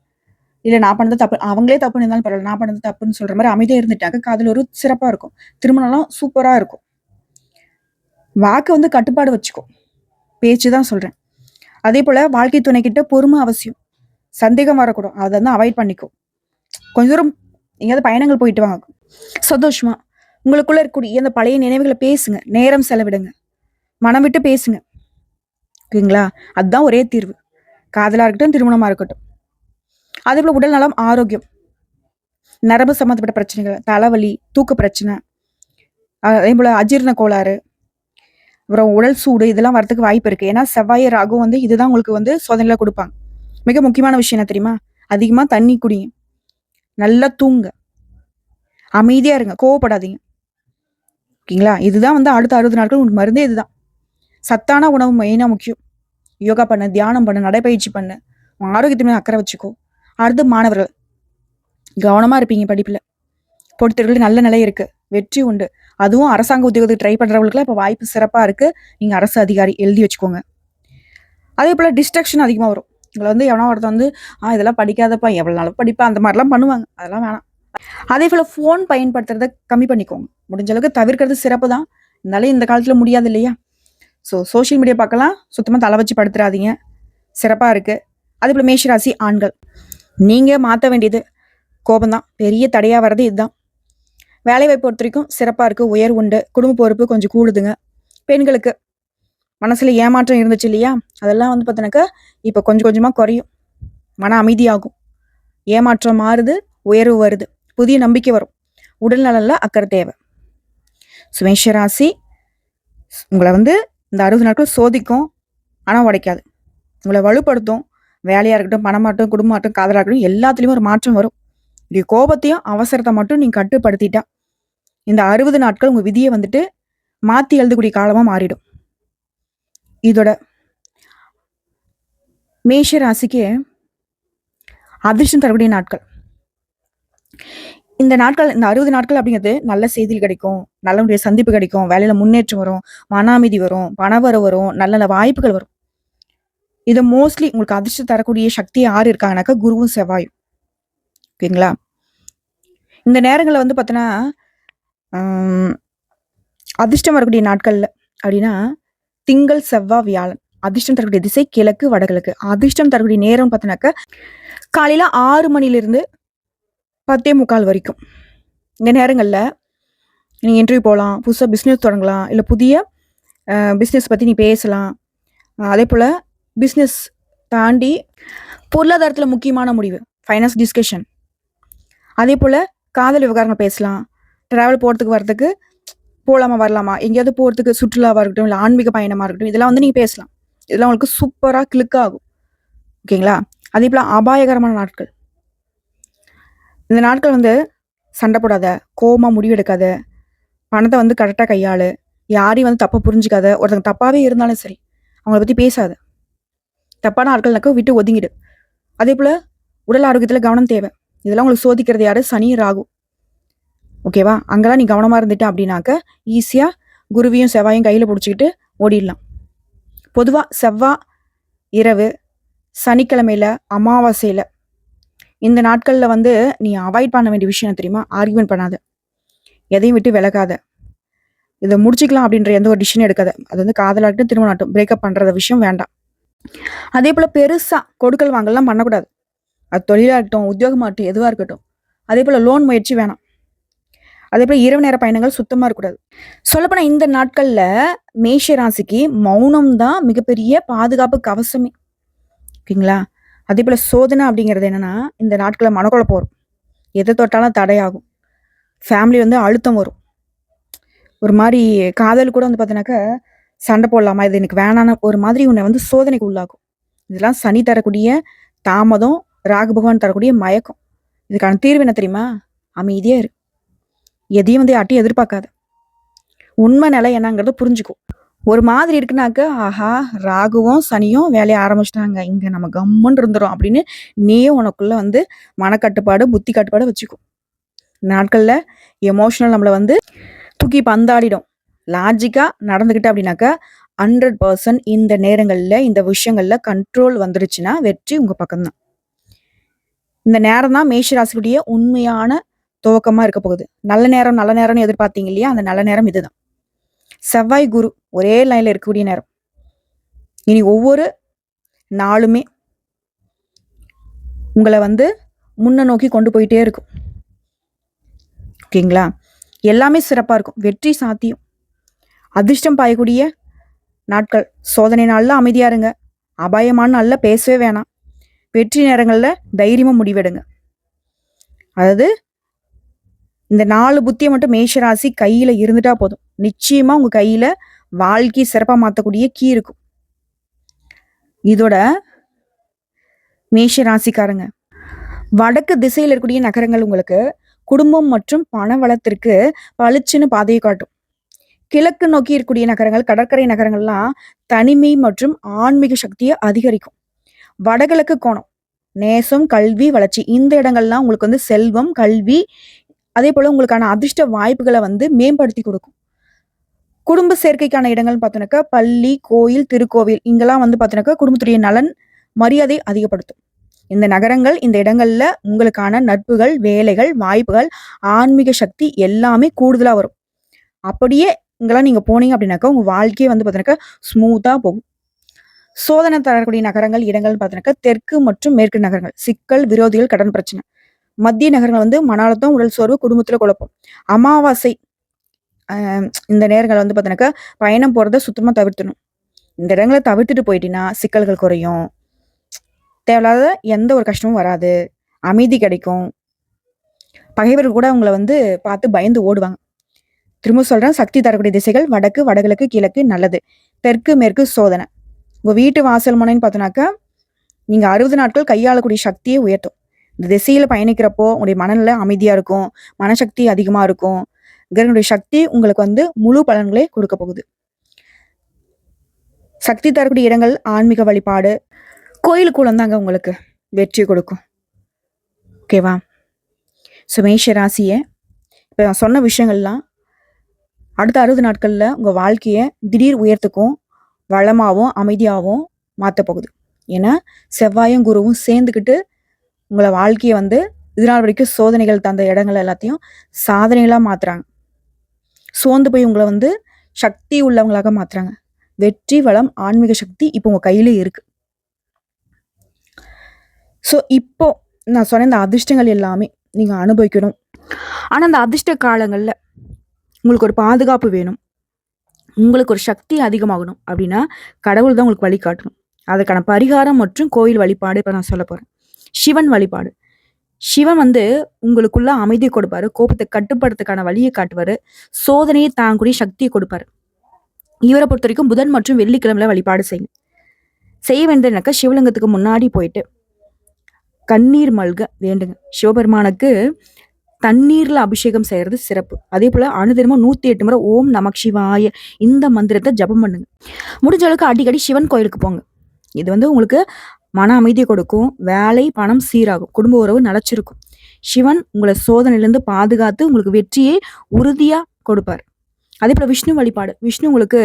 B: இல்ல நான் பண்ணது தப்பு, அவங்களே தப்புன்னு இருந்தாலும் பரவாயில்ல, நான் பண்ணது தப்புன்னு சொல்ற மாதிரி அமைதியா இருந்துட்டாக்க காதல் ஒரு சிறப்பா இருக்கும். திருமணம்லாம் சூப்பரா இருக்கும். வாக்கு வந்து கட்டுப்பாடு வச்சுக்கோ. பேச்சுதான் சொல்றேன். அதே போல வாழ்க்கை துணை கிட்ட பொறுமை அவசியம். சந்தேகம் வரக்கூடும். அதை வந்து அவாய்ட் பண்ணிக்கோ. கொஞ்ச தூரம் எங்கேயாவது பயணங்கள் போயிட்டு வாங்க. சந்தோஷமா உங்களுக்குள்ள இருக்கக்கூடிய அந்த பழைய நினைவுகளை பேசுங்க. நேரம் செலவிடுங்க. மனம் விட்டு பேசுங்க. ஓகேங்களா? அதுதான் ஒரே தீர்வு. காதலா இருக்கட்டும், திருமணமா இருக்கட்டும். அதே போல உடல் நலம், ஆரோக்கியம், நரம்பு சம்பந்தப்பட்ட பிரச்சனைகள், தலைவலி, தூக்க பிரச்சனை, அதே போல அஜீரண கோளாறு, அப்புறம் உடல் சூடு, இதெல்லாம் வரதுக்கு வாய்ப்பு இருக்கு. ஏன்னா செவ்வாய் ராகும் வந்து இதுதான் உங்களுக்கு வந்து சோதனையில கொடுப்பாங்க. மிக முக்கியமான விஷயம் என்ன தெரியுமா? அதிகமா தண்ணி குடிங்க, நல்லா தூங்க, அமைதியா இருங்க, கோவப்படாதீங்க. ஓகேங்களா? இதுதான் வந்து அடுத்த 60 நாட்கள் உங்களுக்கு மருந்தே இதுதான். சத்தான உணவு மெயினா முக்கியம். யோகா பண்ணு, தியானம் பண்ணு, நடைப்பயிற்சி பண்ணு, ஆரோக்கியத்தின் அக்கறை வச்சுக்கோ. அடுத்து மாணவர்கள் கவனமா இருப்பீங்க படிப்புல. போட்டித் தேர்வுல நல்ல நிலை இருக்கு, வெற்றி உண்டு. அதுவும் அரசாங்க உத்தியோகத்துக்கு ட்ரை பண்றவங்களுக்குலாம் இப்ப வாய்ப்பு சிறப்பா இருக்கு. நீங்க அரசு அதிகாரி, எழுதி வச்சுக்கோங்க. அதே போல டிஸ்ட்ரக்ஷன் அதிகமா வரும். உங்களை வந்து எவனா ஒருத்தன் வந்து இதெல்லாம் படிக்காதப்பா, எவ்வளவு நாளும் படிப்பா, அந்த மாதிரிலாம் பண்ணுவாங்க. அதெல்லாம் வேணாம். அதே போல போன் பயன்படுத்துறத கம்மி பண்ணிக்கோங்க. முடிஞ்ச அளவுக்கு தவிர்க்கிறது சிறப்பு தான். இருந்தாலும் இந்த காலத்துல முடியாது இல்லையா? ஸோ சோஷியல் மீடியா பார்க்கலாம், சுத்தமா தலை வச்சு படுத்துறாதீங்க. சிறப்பா இருக்கு. அதே போல மேஷராசி ஆண்கள், நீங்க மாத்த வேண்டியது கோபம்தான். பெரிய தடையா வர்றது இதுதான். வேலை வாய்ப்பு பொறுத்த வரைக்கும் சிறப்பா இருக்கு, உயர் உண்டு. குடும்ப பொறுப்பு கொஞ்சம் கூடுதுங்க. பெண்களுக்கு மனசுல ஏமாற்றம் இருந்துச்சு இல்லையா? அதெல்லாம் வந்து பார்த்தீங்கன்னாக்கா இப்ப கொஞ்சம் கொஞ்சமா குறையும். மன அமைதியாகும். ஏமாற்றம் மாறுது, உயர்வு வருது, புதிய நம்பிக்கை வரும். உடல் நலன்ல அக்கறை தேவை. மேஷராசி உங்களை வந்து இந்த 60 நாட்கள் சோதிக்கும், ஆனா உடைக்காது. உங்களை வலுப்படுத்தும். வேலையா இருக்கட்டும், பணமாகட்டும், குடும்பமாகட்டும், காதலாக இருக்கட்டும், எல்லாத்துலயும் ஒரு மாற்றம் வரும். இப்படி கோபத்தையும் அவசரத்தை மட்டும் நீங்க கட்டுப்படுத்திட்டா இந்த 60 நாட்கள் உங்க விதியை வந்துட்டு மாத்தி எழுதக்கூடிய காலமா மாறிடும். இதோட மேஷ ராசிக்கு அதிர்ஷ்டம் தரக்கூடிய நாட்கள் இந்த நாட்கள். இந்த 60 நாட்கள் அப்படிங்கிறது நல்ல செய்திகள் கிடைக்கும், நல்ல சந்திப்பு கிடைக்கும், வேலையில முன்னேற்றம் வரும், மன அமைதி வரும், பணவரவு வரும், நல்ல நல்ல வாய்ப்புகள் வரும். இது மோஸ்ட்லி உங்களுக்கு அதிர்ஷ்டம் தரக்கூடிய சக்தி யார் இருக்காங்கனாக்கா குருவும் செவ்வாயும். ஓகேங்களா? இந்த நேரங்கள்ல வந்து பார்த்தீங்கன்னா, ஆம், அதிர்ஷ்டம் வரக்கூடிய நாட்கள்ல அப்படின்னா திங்கள், செவ்வாய், வியாழன். அதிர்ஷ்டம் தரக்கூடிய திசை கிழக்கு, வடகிழக்கு. அதிர்ஷ்டம் தரக்கூடிய நேரம் பார்த்தீங்கன்னாக்கா, காலையில 6 மணிலிருந்து 10:45 வரைக்கும். இந்த நேரங்கள்ல நீங்க இன்டர்வியூ போலாம், புதுசா பிசினஸ் தொடங்கலாம், இல்ல புதிய பிசினஸ் பத்தி நீ பேசலாம். அதேபோல பிசினஸ் தாண்டி பொருளாதாரத்துல முக்கியமான முடிவு, ஃபைனான்ஸ் டிஸ்கஷன். அதேபோல காதல் விவகாரங்கள் பேசலாம். டிராவல் போறதுக்கு வரதுக்கு போலாமா, வரலாமா? எங்கேயாவது போறதுக்கு சுற்றுலாவா இருக்கட்டும், இல்ல ஆன்மீக பயணமா இருக்கட்டும், இதெல்லாம் வந்து நீங்க பேசலாம். இதெல்லாம் உங்களுக்கு சூப்பரா கிளிக் ஆகும். ஓகேங்களா? அதேபோல அபாயகரமான நாட்கள். இந்த நாட்கள் வந்து சண்டை போடாத, கோவமா முடிவெடுக்காத, பணத்த வந்து கரெக்ட்டா கையாளு, யாரையும் வந்து தப்பா புரிஞ்சுக்காத, ஒருத்தங்க தப்பாவே இருந்தாலும் சரி, அவங்கள பத்தி பேசாத. தப்பான ஆட்கள்னாக்க விட்டு ஒதுங்கிடு. அதேபோல உடல் ஆரோக்கியத்துல கவனம் தேவை. இதெல்லாம் உங்களுக்கு சோதிக்கிறது யாரு? சனி, ராகு. ஓகேவா? அங்கலாம் நீ கவனமா இருந்துட்ட அப்படின்னாக்க, ஈஸியா குருவையும், செவ்வாயும் கையில புடிச்சுக்கிட்டு ஓடிடலாம். பொதுவா செவ்வா இரவு, சனிக்கிழமையில, அமாவாசையில இந்த நாட்கள்ல வந்து நீ அவாய்ட் பண்ண வேண்டிய விஷயம் என்ன தெரியுமா? ஆர்கியூமென்ட் பண்ணாத. எதையும் விட்டு விலகாத. இத முடிச்சுக்கலாம் அப்படின்ற எந்த ஒரு டிசிஷனும் எடுக்காத. அது வந்து காதலாகட்டும், திருமணம் ஆகட்டும், பிரேக்கப் பண்ற விஷயம் வேண்டாம். அதேபோல பெருசா கொடுக்கல் வாங்கல்லாம் பண்ணக்கூடாது. அது தொழிலாகட்டும், உத்தியோகமாகட்டும், எதுவா இருக்கட்டும். அதேபோல லோன் முயற்சி வேணாம். அதேபோல இரவு நேர பயணங்கள் சுத்தமா இருக்கக்கூடாது. சொல்லப்போனா இந்த நாட்கள்ல மேஷ ராசிக்கு மௌனம் தான் மிகப்பெரிய பாதுகாப்பு கவசமே. ஓகேங்களா? அதேபோல சோதனை அப்படிங்கிறது என்னன்னா, இந்த நாட்கள்ல மனக்குழப்பம் வரும். எத தொட்டாலும் தடையாகும். ஃபேமிலி வந்து அழுத்தம் வரும். ஒரு மாரி காதல் கூட வந்து பார்த்தீங்கன்னாக்கா, சண்டை போடலாமா? இது எனக்கு வேணான்னு ஒரு மாதிரி உன்னை வந்து சோதனைக்கு உள்ளாக்கும். இதெல்லாம் சனி தரக்கூடிய தாமதம், ராகு பகவான் தரக்கூடிய மயக்கம். இதுக்கான தீர்வு என்ன தெரியுமா? அமைதியா இரு. எதையும் வந்து யார்ட்டயும் எதிர்பார்க்காத. உண்மை நிலை என்னங்கிறத புரிஞ்சுக்கோ. ஒரு மாதிரி இருக்குனாக்க, ஆஹா! ராகுவும், சனியும் வேலைய ஆரம்பிச்சுட்டாங்க. இங்க நம்ம கம்முன்னு இருந்துரும் அப்படின்னு நீயே உனக்குள்ள வந்து மனக்கட்டுப்பாடு, புத்தி கட்டுப்பாடு வச்சுக்கோ. நாட்கள்ல எமோஷனல் நம்மள வந்து தூக்கி பந்தாடிடும். லாஜிக்கா நடந்துக்கிட்ட அப்படின்னாக்கா 100% இந்த நேரங்கள்ல, இந்த விஷயங்கள்ல கண்ட்ரோல் வந்துருச்சுன்னா, வெற்றி உங்க பக்கம் தான். இந்த நேரம் தான் மேஷ ராசிக்குடைய உண்மையான துவக்கமா இருக்க போகுது. நல்ல நேரம், நல்ல நேரம்னு எதிர்பார்த்தீங்க இல்லையா? அந்த நல்ல நேரம் இதுதான். செவ்வாய், குரு ஒரே லைன்ல இருக்கக்கூடிய நேரம். இனி ஒவ்வொரு நாளுமே உங்கள வந்து முன்ன நோக்கி கொண்டு போயிட்டே இருக்கும். ஓகேங்களா? எல்லாமே சிறப்பா இருக்கும். வெற்றி சாத்தியம். அதிர்ஷ்டம் பாயக்கூடிய நாட்கள். சோதனை நாள்ல அமைதியா இருங்க. அபாயமான நாள்ல பேசவே வேணாம். வெற்றி நேரங்கள்ல தைரியமா முடிவெடுங்க. அதாவது இந்த 4 புத்திய மட்டும் மேஷ ராசி கையில இருந்துட்டா போதும். நிச்சயமா உங்க கையில வாழ்க்கைய சிறப்பா மாத்தக்கூடிய கீ இருக்கும். இதோட மேஷ ராசிக்காரங்க, வடக்கு திசையில இருக்கக்கூடிய நகரங்கள் உங்களுக்கு குடும்பம் மற்றும் பண வளத்திற்கு பளிச்சுன்னு பாதையை காட்டும். கிழக்கு நோக்கி இருக்கக்கூடிய நகரங்கள், கடற்கரை நகரங்கள்லாம் தனிமை மற்றும் ஆன்மீக சக்தியை அதிகரிக்கும். வடகிழக்கு கோணம், நேசம், கல்வி, வளர்ச்சி. இந்த இடங்கள்லாம் உங்களுக்கு வந்து செல்வம், கல்வி, அதே போல உங்களுக்கான அதிர்ஷ்ட வாய்ப்புகளை வந்து மேம்படுத்தி கொடுக்கும். குடும்ப சேர்க்கைக்கான இடங்கள்னு பார்த்தோன்னாக்கா, பள்ளி, கோயில், திருக்கோவில் இங்கெல்லாம் வந்து பார்த்தோன்னாக்கா, குடும்பத்துடைய நலன், மரியாதை அதிகப்படுத்தும். இந்த நகரங்கள், இந்த இடங்கள்ல உங்களுக்கான நட்புகள், வேலைகள், வாய்ப்புகள், ஆன்மீக சக்தி எல்லாமே கூடுதலா வரும். அப்படியே இங்கெல்லாம் நீங்க போனீங்க அப்படின்னாக்கா, உங்க வாழ்க்கையே வந்து பார்த்தீங்கன்னாக்கா, ஸ்மூத்தா போகும். சோதனை தரக்கூடிய நகரங்கள், இடங்கள்னு பார்த்தீங்கன்னாக்கா, தெற்கு மற்றும் மேற்கு நகரங்கள். சிக்கல், விரோதிகள், கடன் பிரச்சனை. மத்திய நகரங்கள் வந்து மன அழுத்தம், உடல் சோர்வு, குடும்பத்துல குழப்பம். அமாவாசை இந்த நேரங்கள் வந்து பார்த்தீங்கன்னாக்கா, பயணம் போறத சுத்தமா தவிர்த்தணும். இந்த இடங்கள தவிர்த்துட்டு போயிட்டீங்கன்னா, சிக்கல்கள் குறையும். தேவையில்லாத எந்த ஒரு கஷ்டமும் வராது. அமைதி கிடைக்கும். பகைவர்கள் கூட உங்கள வந்து பார்த்து பயந்து ஓடுவாங்க. திரும்ப சொல்றேன், சக்தி தரக்கூடிய திசைகள் வடக்கு, வடகிழக்கு, கிழக்கு நல்லது. தெற்கு, மேற்கு சோதனை. உங்க வீட்டு வாசல் முனைன்னு பார்த்தோன்னாக்கா, நீங்க 60 நாட்கள் கையாளக்கூடிய சக்தியை உயர்த்தும். இந்த திசையில பயணிக்கிறப்போ உங்களுடைய மனநிலை அமைதியா இருக்கும். மனசக்தி அதிகமா இருக்கும். கிரகனுடைய சக்தி உங்களுக்கு வந்து முழு பலன்களே கொடுக்க போகுது. சக்தி தரக்கூடிய இடங்கள் ஆன்மீக வழிபாடு, கோயிலுக்குள்ள தாங்க உங்களுக்கு வெற்றி கொடுக்கும். ஓகேவா? ஸோ மேஷ ராசியை இப்போ நான் சொன்ன விஷயங்கள்லாம் அடுத்த 60 நாட்கள்ல உங்க வாழ்க்கைய திடீர் உயரத்துக்கும், வளமாவும், அமைதியாவும் மாத்த போகுது. ஏன்னா செவ்வாயும் குருவும் சேர்ந்துக்கிட்டு உங்களை வாழ்க்கையை வந்து இதனால் வரைக்கும் சோதனைகள் தந்த இடங்கள் எல்லாத்தையும் சாதனைகளாக மாத்துறாங்க. சோர்ந்து போய் உங்களை வந்து சக்தி உள்ளவங்களாக மாத்துறாங்க. வெற்றி, வளம், ஆன்மீக சக்தி இப்போ உங்க கையில இருக்கு. ஸோ இப்போ நான் சொன்ன இந்த அதிர்ஷ்டங்கள் எல்லாமே நீங்க அனுபவிக்கணும். ஆனா அந்த அதிர்ஷ்ட காலங்கள்ல உங்களுக்கு ஒரு பாதுகாப்பு வேணும், உங்களுக்கு ஒரு சக்தி அதிகமாகணும் அப்படின்னா கடவுள் தான் உங்களுக்கு வழிகாட்டணும். அதுக்கான பரிகாரம் மற்றும் கோயில் வழிபாடு இப்போ நான் சொல்ல போறேன். சிவன் வழிபாடு. சிவன் வந்து உங்களுக்குள்ள அமைதியை கொடுப்பாரு, கோபத்தை கட்டுப்படுறதுக்கான வழியை காட்டுவாரு, சோதனையை தாங்கக்கூடிய சக்தியை கொடுப்பாரு. இவரை பொறுத்த வரைக்கும் புதன் மற்றும் வெள்ளிக்கிழமையில வழிபாடு செய்யுங்க. செய்ய வேண்டியதுனாக்கா சிவலிங்கத்துக்கு முன்னாடி போயிட்டு கண்ணீர் மல்க வேண்டுங்க. சிவபெருமானுக்கு தண்ணீர்ல அபிஷேகம் செய்யறது சிறப்பு. அதே போல அனுதினமும் 108 முறை ஓம் நமக் சிவாய இந்த மந்திரத்தை ஜபம் பண்ணுங்க. முடிஞ்ச அளவுக்கு அடிக்கடி சிவன் கோயிலுக்கு போங்க. இது வந்து உங்களுக்கு மன அமைதியை கொடுக்கும், வேலை பணம் சீராகும், குடும்ப உறவு நிலைச்சிருக்கும். சிவன் உங்களை சோதனையிலிருந்து பாதுகாத்து உங்களுக்கு வெற்றியை உறுதியா கொடுப்பார். அதே போல விஷ்ணு வழிபாடு. விஷ்ணு உங்களுக்கு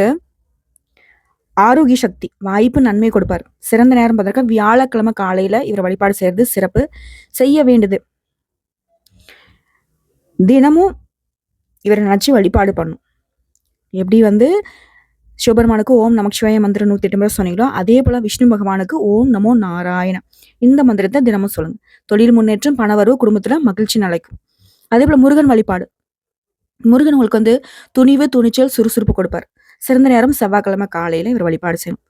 B: ஆரோக்கிய சக்தி, வாய்ப்பு, நன்மை கொடுப்பார். சிறந்த நேரம் பார்த்தா வியாழக்கிழமை காலையில இவர் வழிபாடு செய்யறது சிறப்பு. செய்ய வேண்டியது தினமும் இவரை நினைச்சு வழிபாடு பண்ணும். எப்படி வந்து சிவபெருமானுக்கு ஓம் நமக் சிவாய மந்திரம் 108 முறை சொன்னீங்களோ அதே போல விஷ்ணு பகவானுக்கு ஓம் நமோ நாராயண இந்த மந்திரத்தை தினமும் சொல்லுங்க. தொழில் முன்னேற்றம், பணவரவு, குடும்பத்துல மகிழ்ச்சி நிலைக்கும். அதே போல முருகன் வழிபாடு. முருகன் உங்களுக்கு வந்து துணிவு, துணிச்சல், சுறுசுறுப்பு கொடுப்பார். சிறந்த நேரம் செவ்வாய்க்கிழமை காலையில இவர் வழிபாடு செய்யணும்.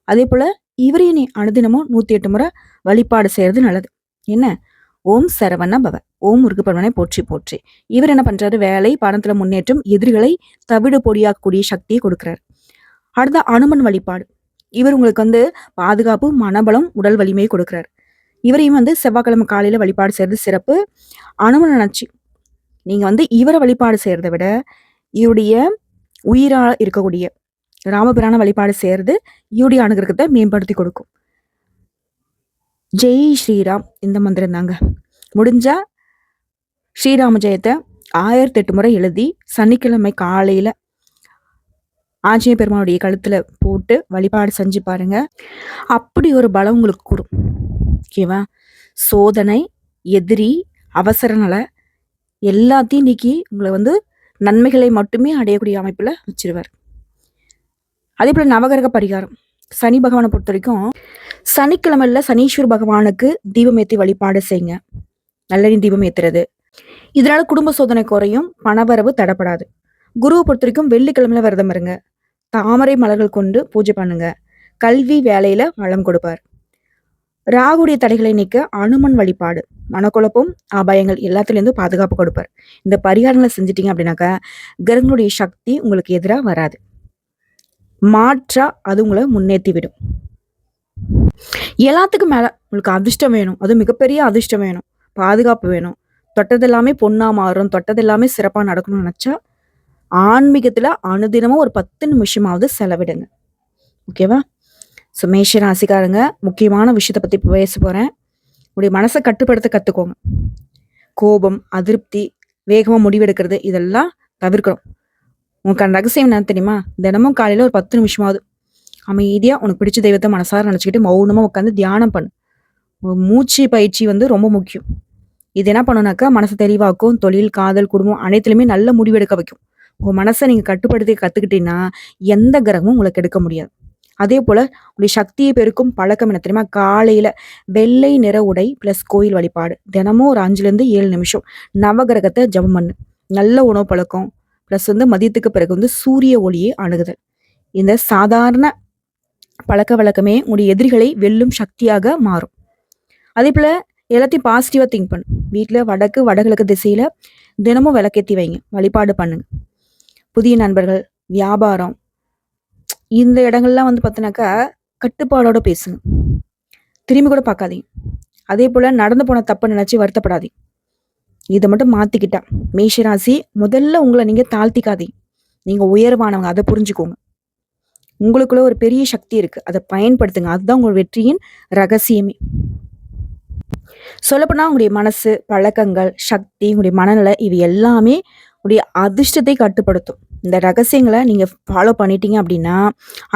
B: அதே போல இவரையும் நீ அனுதினமும் 108 முறை வழிபாடு செய்யறது நல்லது. என்ன? ஓம் சரவண பவ, ஓம் முருகப்பெருமானை போற்றி போற்றி. இவர் என்ன பண்றாரு? வேலை, பணத்துல முன்னேற்றம், எதிரிகளை தவிடு பொடியாக்கக்கூடிய சக்தியை கொடுக்கிறார். அடுத்த அனுமன் வழிபாடு. இவர் உங்களுக்கு வந்து பாதுகாப்பு, மனபலம், உடல் வலிமையை கொடுக்கிறார். இவரையும் வந்து செவ்வாய்க்கிழமை காலையில வழிபாடு செய்யறது சிறப்பு. அனுமன் நினைச்சு நீங்க வந்து இவரை வழிபாடு செய்யறதை விட இவருடைய உயிரா இருக்கக்கூடிய ராமபிரான வழிபாடு செய்யறது இவருடைய அனுகிரகத்தை மேம்படுத்தி கொடுக்கும். ஜெய் ஸ்ரீராம் இந்த மந்திரம் தாங்க. முடிஞ்சா ஸ்ரீராம ஜெயத்தை 1008 முறை எழுதி சனிக்கிழமை காலையில ஆஞ்சநேய பெருமானுடைய கழுத்துல போட்டு வழிபாடு செஞ்சு பாருங்க. அப்படி ஒரு பலம் உங்களுக்கு கூடும். ஓகேவா? சோதனை, எதிரி, அவசர நல எல்லாத்தையும் நீக்கி உங்களை வந்து நன்மைகளை மட்டுமே அடையக்கூடிய அமைப்புல வச்சிருவார். அதே போல நவகிரக பரிகாரம். சனி பகவானை பொறுத்த வரைக்கும் சனிக்கிழமையில சனீஸ்வர பகவானுக்கு தீபம் ஏற்றி வழிபாடு செய்யுங்க. நல்லெண்ணெய் தீபம் ஏத்துறது. இதனால குடும்ப சோதனை குறையும், பணவரவு தடப்படாது. குருவை பொறுத்த வரைக்கும் வெள்ளிக்கிழமையில விரதம் இருங்க. தாமரை மலர்கள் கொண்டு பூஜை பண்ணுங்க. கல்வி, வேலையில வளம் கொடுப்பார். ராகுடைய தடைகளை நீக்க அனுமன் வழிபாடு. மனக்குழப்பம், அபாயங்கள் எல்லாத்துலேருந்தும் பாதுகாப்பு கொடுப்பார். இந்த பரிகாரங்களை செஞ்சிட்டீங்க அப்படின்னாக்கா கிரகங்களுடைய சக்தி உங்களுக்கு எதிராக வராது, மாற்றா அது உங்களை முன்னேற்றி விடும். எல்லாத்துக்கும் மேல உங்களுக்கு அதிர்ஷ்டம் வேணும், அது மிகப்பெரிய அதிர்ஷ்டம் வேணும், பாதுகாப்பு வேணும், தொட்டதெல்லாமே பொண்ணா மாறும், தொட்டதெல்லாமே சிறப்பா நடக்கணும்னு நினைச்சா ஆன்மீகத்துல அனுதினமும் ஒரு 10 நிமிஷமாவது செலவிடுங்க. ஓகேவா? ஸோ மேஷ ராசிக்காரங்க, முக்கியமான விஷயத்தை பத்தி பேச போறேன். உங்களுடைய மனசை கட்டுப்படுத்த கத்துக்கோங்க. கோபம், அதிருப்தி, வேகமா முடிவெடுக்கிறது இதெல்லாம் தவிர்க்கணும். உங்களுக்கு ரகசியம் என்ன தெரியுமா? தினமும் காலையில ஒரு 10 நிமிஷமாவது அமைதியா உனக்கு பிடிச்ச தெய்வத்தை மனசார நினைச்சுக்கிட்டு மௌனமா உட்காந்து தியானம் பண்ணு. மூச்சு பயிற்சி வந்து ரொம்ப முக்கியம். இது என்ன பண்ணுனாக்கா மனசை தெளிவாக்கும், தொழில், காதல், குடும்பம் அனைத்துலயுமே நல்ல முடிவெடுக்க வைக்கும். உங்க மனசை நீங்க கட்டுப்படுத்தி கத்துக்கிட்டீங்கன்னா எந்த கிரகமும் உங்களுக்கு எடுக்க முடியாது. அதே போல உங்களுடைய சக்தியை பெருக்கும் பழக்கம் என்ன தெரியுமா? காலையில வெள்ளை நிற உடை பிளஸ் கோயில் வழிபாடு. தினமும் ஒரு 5-7 நிமிஷம் நவகிரகத்தை ஜபம் பண்ணு. நல்ல உணவு பழக்கம் பிளஸ் வந்து மதியத்துக்கு பிறகு வந்து சூரிய ஒளியை அணுகுதல். இந்த சாதாரண பழக்க வழக்கமே உங்களுடைய எதிரிகளை வெல்லும் சக்தியாக மாறும். அதே போல எல்லாத்தையும் பாசிட்டிவா திங்க் பண்ணு. வீட்டுல வடகிழக்கு திசையில தினமும் விளக்கேத்தி வைங்க, வழிபாடு பண்ணுங்க. புதிய நண்பர்கள், வியாபாரம் இந்த இடங்கள்லாம் வந்து பார்த்தினாக்கா கட்டுப்பாடோட பேசுங்க. திரும்பி கூட பார்க்காதீங்க. அதே போல நடந்து போன தப்பை நினைச்சு வருத்தப்படாதீங்க. இதை மட்டும் மாத்திக்கிட்டா மேஷராசி முதல்ல உங்களை நீங்க தாழ்த்திக்காதீங்க. நீங்க உயர்வானவங்க, அதை புரிஞ்சுக்கோங்க. உங்களுக்குள்ள ஒரு பெரிய சக்தி இருக்கு, அதை பயன்படுத்துங்க. அதுதான் உங்களோட வெற்றியின் ரகசியமே. சொல்லப்போனா உங்களுடைய மனசு, பழக்கங்கள், சக்தி, உங்களுடைய மனநிலை இவை எல்லாமே உங்களுடைய அதிர்ஷ்டத்தை கட்டுப்படுத்தும். இந்த ரகசியங்களை நீங்கள் ஃபாலோ பண்ணிட்டீங்க அப்படின்னா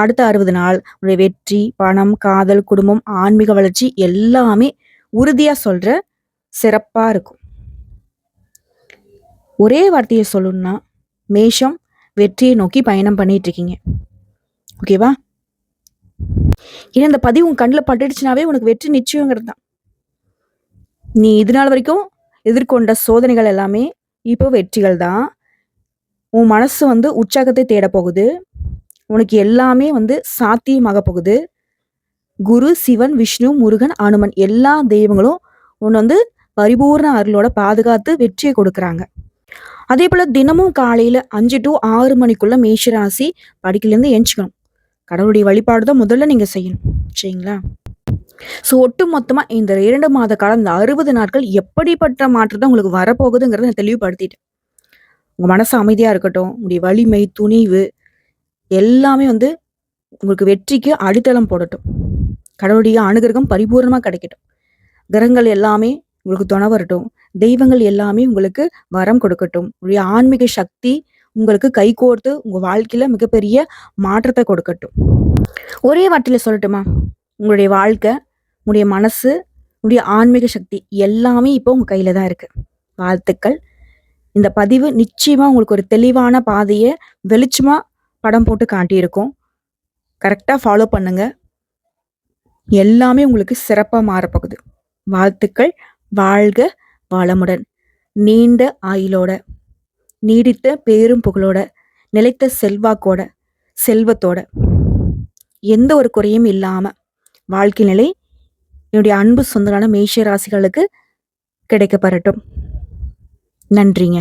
B: அடுத்த 60 நாள் உங்களுடைய வெற்றி, பணம், காதல், குடும்பம், ஆன்மீக வளர்ச்சி எல்லாமே உறுதியாக சொல்கிற சிறப்பாக இருக்கும். ஒரே வார்த்தையை சொல்லணும்னா மேஷம் வெற்றியை நோக்கி பயணம் பண்ணிட்டு இருக்கீங்க. ஓகேவா? ஏன்னா இந்த பதிவு உன் கண்ணில் பட்டுடுச்சுனாவே உனக்கு வெற்றி நிச்சயங்கிறது தான். நீ இது நாள் வரைக்கும் எதிர்கொண்ட சோதனைகள் எல்லாமே இப்போ வெற்றிகள் தான். உன் மனசு உற்சாகத்தை தேட போகுது. உனக்கு எல்லாமே சாத்தியமாக போகுது. குரு, சிவன், விஷ்ணு, முருகன், அனுமன் எல்லா தெய்வங்களும் உன்னை பரிபூர்ண அருளோட பாதுகாத்து வெற்றியை கொடுக்குறாங்க. அதே போல தினமும் காலையில 5 to 6 மணிக்குள்ள மேஷராசி படிக்கலேருந்து எஞ்சிக்கணும். கடவுளுடைய வழிபாடு தான் முதல்ல நீங்க செய்யணும். சரிங்களா? ஸோ ஒட்டு மொத்தமா இந்த 2 மாத காலம், இந்த 60 நாட்கள் எப்படிப்பட்ட மாற்றத்தை உங்களுக்கு வரப்போகுதுங்கிறத நான் தெளிவுபடுத்திட்டேன். உங்க மனசு அமைதியா இருக்கட்டும். உங்களுடைய வலிமை, துணிவு எல்லாமே உங்களுக்கு வெற்றிக்கு அடித்தளம் போடட்டும். கடவுளுடைய அனுகிரகம் பரிபூர்ணமா கிடைக்கட்டும். கிரகங்கள் எல்லாமே உங்களுக்கு துணை வரட்டும். தெய்வங்கள் எல்லாமே உங்களுக்கு வரம் கொடுக்கட்டும். உங்களுடைய ஆன்மீக சக்தி உங்களுக்கு கைகோர்த்து உங்க வாழ்க்கையில மிகப்பெரிய மாற்றத்தை கொடுக்கட்டும். ஒரே வார்த்தையில சொல்லட்டுமா? உங்களுடைய வாழ்க்கை, உங்களுடைய மனசு, உங்களுடைய ஆன்மீக சக்தி எல்லாமே இப்போ உங்க கையில தான் இருக்கு. வாழ்த்துக்கள். இந்த பதிவு நிச்சயமா உங்களுக்கு ஒரு தெளிவான பாதையை வெளிச்சமா படம் போட்டு காட்டியிருக்கும். கரெக்டா ஃபாலோ பண்ணுங்க. எல்லாமே உங்களுக்கு சிறப்பா மாறப்போகுது. வாழ்த்துக்கள். வாழ்க வளமுடன். நீண்ட ஆயுளோட, நீடித்த பேரும் புகழோட, நிலைத்த செல்வாக்கோட, செல்வத்தோட, எந்த ஒரு குறையும் இல்லாம வாழ்க்கை நிலை என்னுடைய அன்பு சொந்தமான மேஷ ராசிகளுக்கு கிடைக்கப்பெறட்டும். நன்றிங்க.